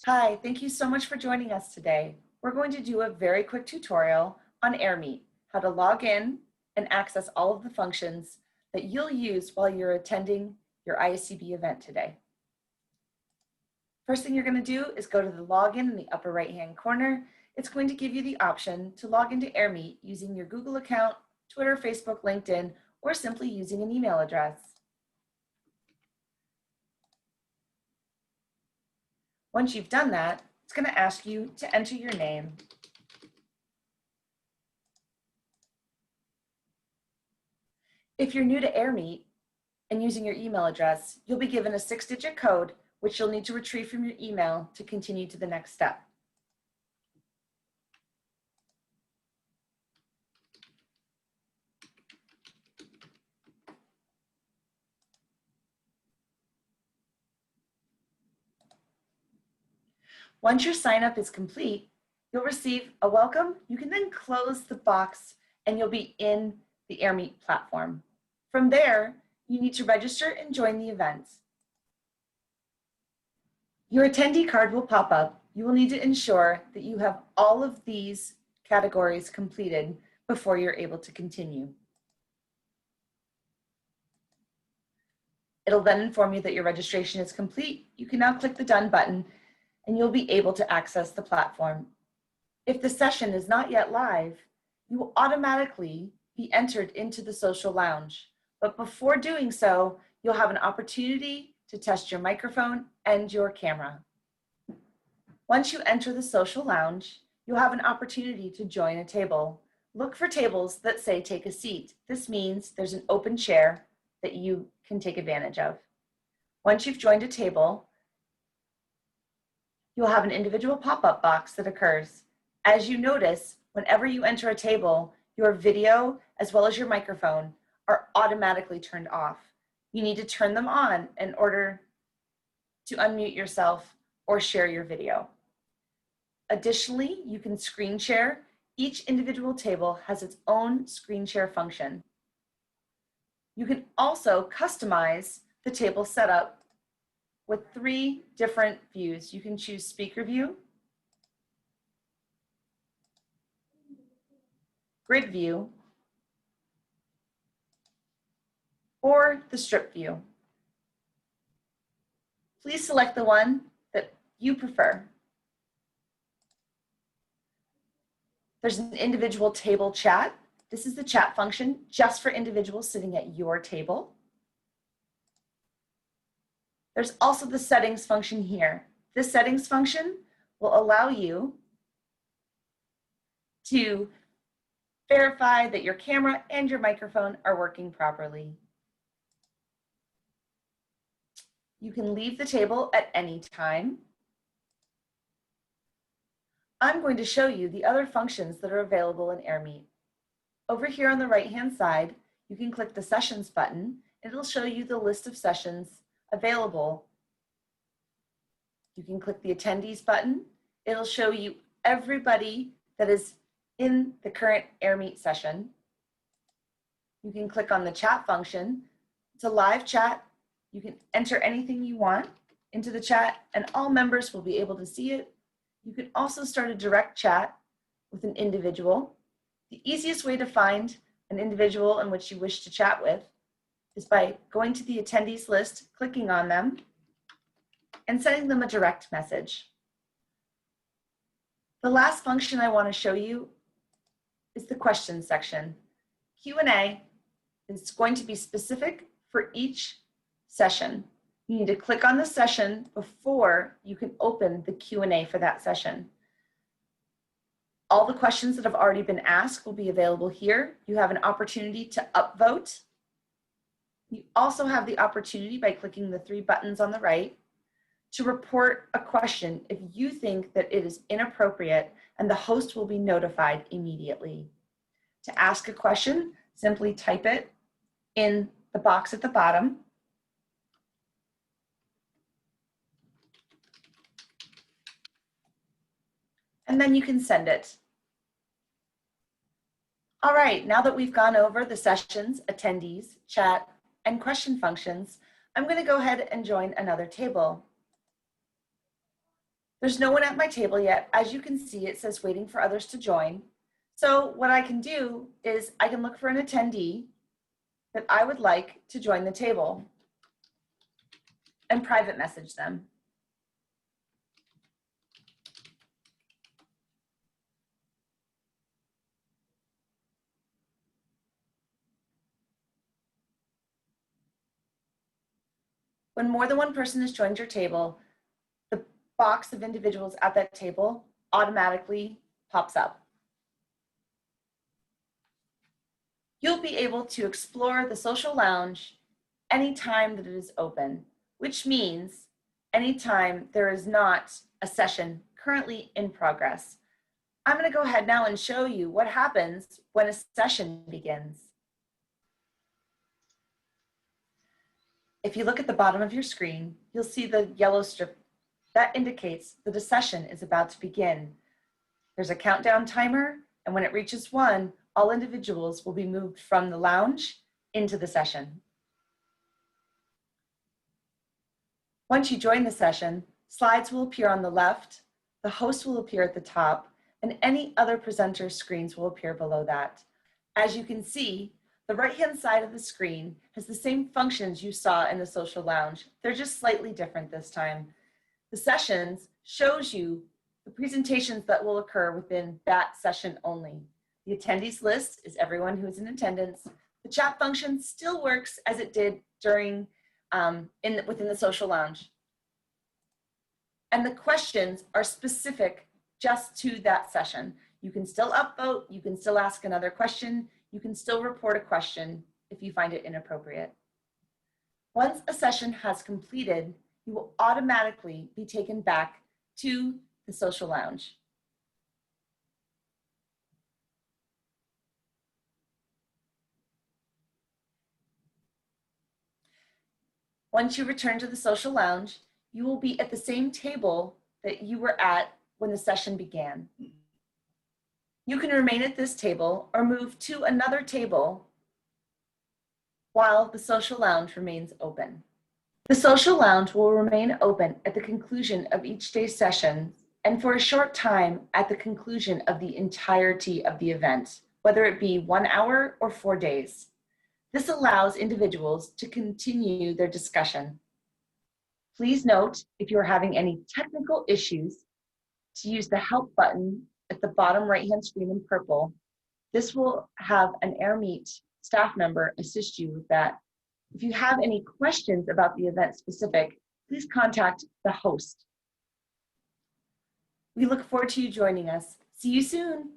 Hi, thank you so much for joining us today. We're going to do a very quick tutorial on Airmeet, how to log in and access all of the functions that you'll use while you're attending your ISCB event today. First thing you're going to do is go to the login in the upper right-hand corner. It's going to give you the option to log into Airmeet using your Google account, Twitter, Facebook, LinkedIn, or simply using an email address. Once you've done that, it's going to ask you to enter your name. If you're new to Airmeet and using your email address, you'll be given a 6-digit code, which you'll need to retrieve from your email to continue to the next step. Once your sign up is complete, you'll receive a welcome. You can then close the box and you'll be in the Airmeet platform. From there, you need to register and join the event. Your attendee card will pop up. You will need to ensure that you have all of these categories completed before you're able to continue. It'll then inform you that your registration is complete. You can now click the Done button and you'll be able to access the platform. If the session is not yet live, you will automatically be entered into the social lounge. But before doing so, you'll have an opportunity to test your microphone and your camera. Once you enter the social lounge, you'll have an opportunity to join a table. Look for tables that say take a seat. This means there's an open chair that you can take advantage of. Once you've joined a table, you'll have an individual pop-up box that occurs. As you notice, whenever you enter a table, your video as well as your microphone are automatically turned off. You need to turn them on in order to unmute yourself or share your video. Additionally, you can screen share. Each individual table has its own screen share function. You can also customize the table setup with 3 different views. You can choose speaker view, grid view, or the strip view. Please select the one that you prefer. There's an individual table chat. This is the chat function just for individuals sitting at your table. There's also the settings function here. This settings function will allow you to verify that your camera and your microphone are working properly. You can leave the table at any time. I'm going to show you the other functions that are available in Airmeet. Over here on the right-hand side, you can click the Sessions button. It'll show you the list of sessions available. You can click the Attendees button. It'll show you everybody that is in the current Airmeet session. You can click on the chat function. It's a live chat. You can enter anything you want into the chat and all members will be able to see it. You can also start a direct chat with an individual. The easiest way to find an individual in which you wish to chat with is by going to the attendees list, clicking on them, and sending them a direct message. The last function I want to show you is the questions section. Q&A is going to be specific for each session. You need to click on the session before you can open the Q&A for that session. All the questions that have already been asked will be available here. You have an opportunity to upvote. You also have the opportunity by clicking the 3 buttons on the right to report a question if you think that it is inappropriate, and the host will be notified immediately. To ask a question, simply type it in the box at the bottom. And then you can send it. All right, now that we've gone over the sessions, attendees, chat, and question functions, I'm going to go ahead and join another table. There's no one at my table yet. As you can see, it says waiting for others to join. So what I can do is I can look for an attendee that I would like to join the table and private message them. When more than one person has joined your table, the box of individuals at that table automatically pops up. You'll be able to explore the social lounge anytime that it is open, which means anytime there is not a session currently in progress. I'm going to go ahead now and show you what happens when a session begins. If you look at the bottom of your screen, you'll see the yellow strip. That indicates that a session is about to begin. There's a countdown timer, and when it reaches 1, all individuals will be moved from the lounge into the session. Once you join the session, slides will appear on the left, the host will appear at the top, and any other presenter screens will appear below that. As you can see, the right-hand side of the screen has the same functions you saw in the social lounge. They're just slightly different this time. The sessions shows you the presentations that will occur within that session only. The attendees list is everyone who is in attendance. The chat function still works as it did during within the social lounge. And the questions are specific just to that session. You can still upvote, you can still ask another question, you can still report a question if you find it inappropriate. Once a session has completed, you will automatically be taken back to the social lounge. Once you return to the social lounge, you will be at the same table that you were at when the session began. You can remain at this table or move to another table while the social lounge remains open. The social lounge will remain open at the conclusion of each day's session and for a short time at the conclusion of the entirety of the event, whether it be 1 hour or 4 days. This allows individuals to continue their discussion. Please note, if you're having any technical issues, to use the help button at the bottom right-hand screen in purple. This will have an Airmeet staff member assist you with that. If you have any questions about the event specific, please contact the host. We look forward to you joining us. See you soon.